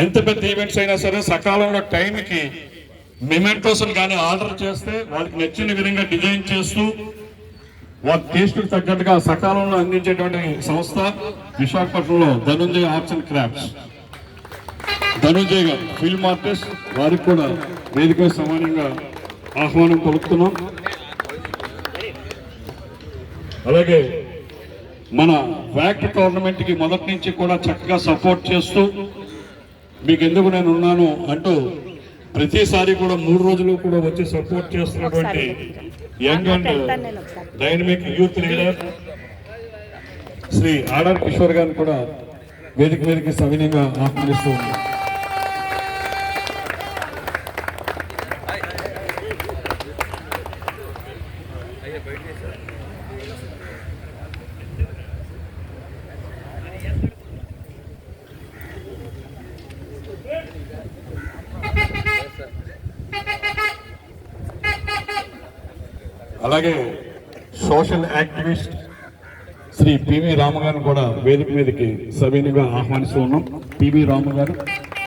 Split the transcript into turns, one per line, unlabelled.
ఎంత పెద్ద ఈవెంట్స్ అయినా సరే సకాలంలో టైంకి మెమెంటోస్ కానీ ఆర్డర్ చేస్తే వాళ్ళకి నచ్చిన విధంగా డిజైన్ చేస్తూ వాళ్ళ టేస్ట్కి తగ్గట్టుగా సకాలంలో అందించేటువంటి సంస్థ విశాఖపట్నంలో Dhanunjaya arts and crafts. Dhanunjay గారు ఫిల్మ్ ఆర్టిస్ట్, వారికి కూడా వేదిక సమానంగా ఆహ్వానం పలుకుతున్నాం. అలాగే మన వ్యాక్ట్ టోర్నమెంట్కి మొదటి నుంచి కూడా చక్కగా సపోర్ట్ చేస్తూ మీకు ఎందుకు నేను ఉన్నాను అంటూ ప్రతిసారి కూడా 3 రోజులు కూడా వచ్చి సపోర్ట్ చేస్తున్నటువంటి young and dynamic youth leader Shri RR Kishore గారిని కూడా వేదిక మీదకి సవినయంగా ఆహ్వానిస్తూ ఉన్నాం. అలాగే social activist Shri PV Rama గారిని కూడా వేదిక మీదకి సవినయంగా ఆహ్వానిస్తూ ఉన్నాం. పివి రామ గారు